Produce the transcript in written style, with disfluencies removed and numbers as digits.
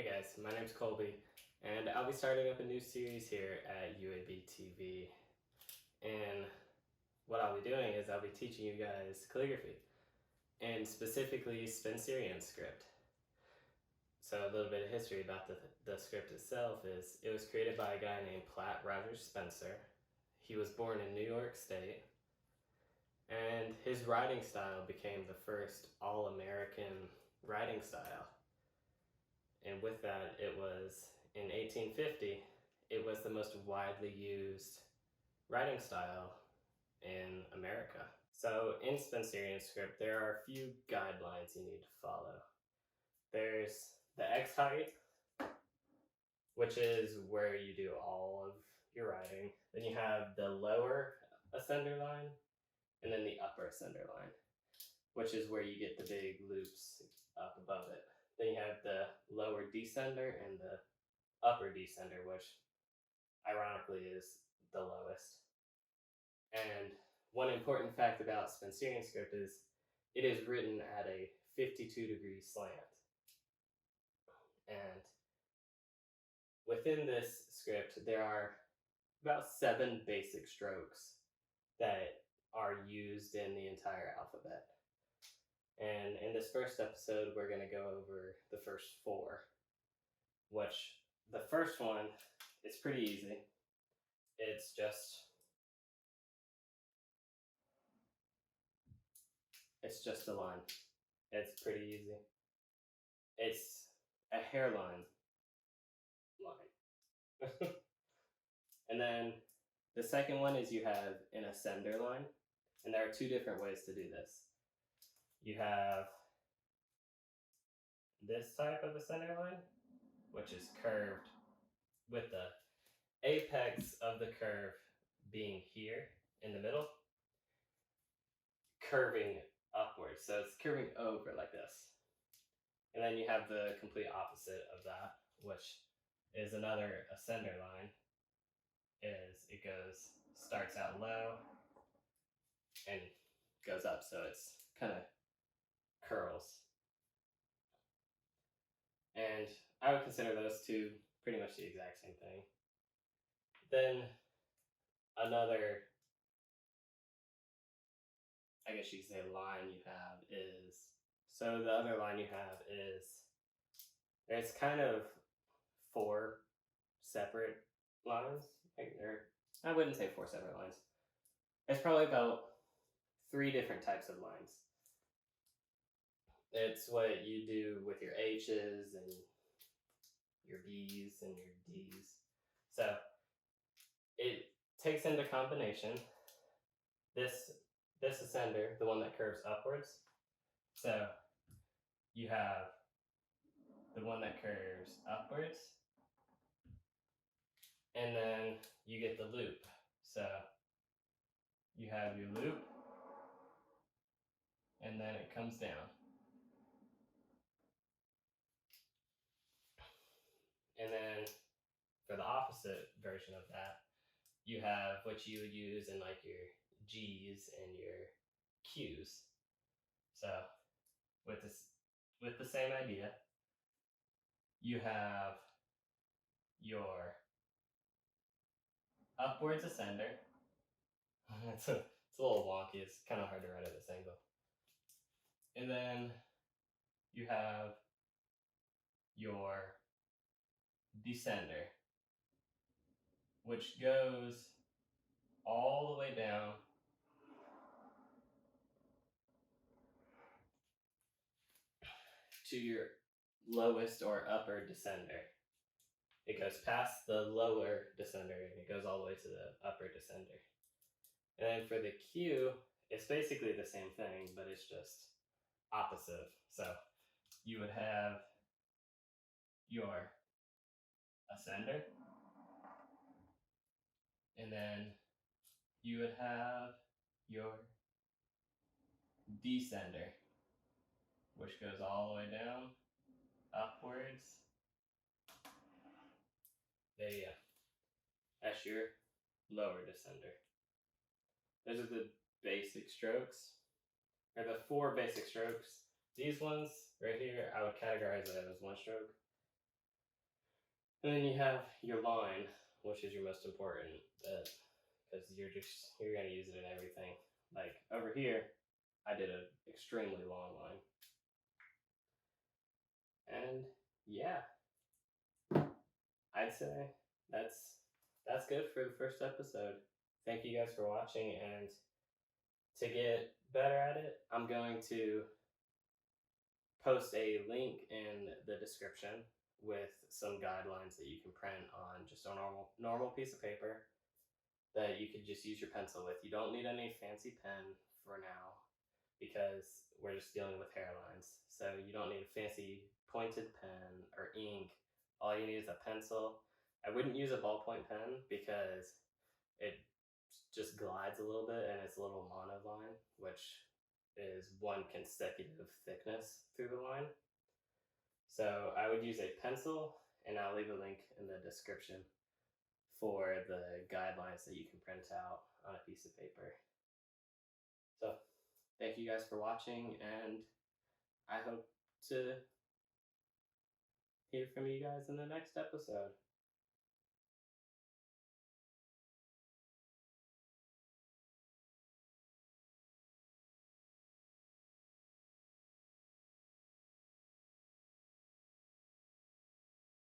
Hey guys, my name's Kolby, and I'll be starting up a new series here at UABtv. And what I'll be doing is I'll be teaching you guys calligraphy, and specifically Spencerian Script. So a little bit of history about the script itself is it was created by a guy named Platt Roger Spencer. He was born in New York State, and his writing style became the first all-American writing style. And with that, it was in 1850, it was the most widely used writing style in America. So in Spencerian Script, there are a few guidelines you need to follow. There's the X height, which is where you do all of your writing. Then you have the lower ascender line, and then the upper ascender line, which is where you get the big loops up above it. Then you have the lower descender and the upper descender, which ironically is the lowest. And one important fact about Spencerian Script is it is written at a 52-degree slant. And within this script, there are about 7 basic strokes that are used in the entire alphabet. And in this first episode, we're going to go over the first 4, which the first one is pretty easy. It's just a line. It's pretty easy. It's a hairline line. And then the second one is you have an ascender line, and there are 2 different ways to do this. You have this type of ascender line, which is curved with the apex of the curve being here in the middle, curving upwards. So it's curving over like this. And then you have the complete opposite of that, which is another ascender line. Is it starts out low and goes up, so it's kind of curls. And I would consider those 2 pretty much the exact same thing. Then another, I guess you could say, line you have is, so the other line you have is, there's kind of 4 separate lines. I wouldn't say 4 separate lines. There's probably about 3 different types of lines. It's what you do with your H's and your B's and your D's. So it takes into combination this ascender, the one that curves upwards. So you have the one that curves upwards, and then you get the loop. So you have your loop, and then it comes down. And then for the opposite version of that, you have what you would use in like your G's and your Q's. So with the same idea, you have your upwards ascender. It's a little wonky. It's kind of hard to write at this angle. And then you have your descender, which goes all the way down to your lowest or upper descender. It goes past the lower descender and it goes all the way to the upper descender. And then for the Q, it's basically the same thing, but it's just opposite. So you would have your ascender, and then you would have your descender, which goes all the way down, upwards. There you go. That's your lower descender. Those are the basic strokes, or the 4 basic strokes. These ones right here, I would categorize it as 1 stroke. And then you have your line, which is your most important, because you're gonna use it in everything. Like over here, I did an extremely long line, and yeah, I'd say that's good for the first episode. Thank you guys for watching, and to get better at it, I'm going to post a link in the description with some guidelines that you can print on just a normal piece of paper that you could just use your pencil with. You don't need any fancy pen for now because we're just dealing with hairlines. So you don't need a fancy pointed pen or ink. All you need is a pencil. I wouldn't use a ballpoint pen because it just glides a little bit and it's a little monoline, which is one consecutive thickness through the line. So I would use a pencil, and I'll leave a link in the description for the guidelines that you can print out on a piece of paper. So thank you guys for watching, and I hope to hear from you guys in the next episode.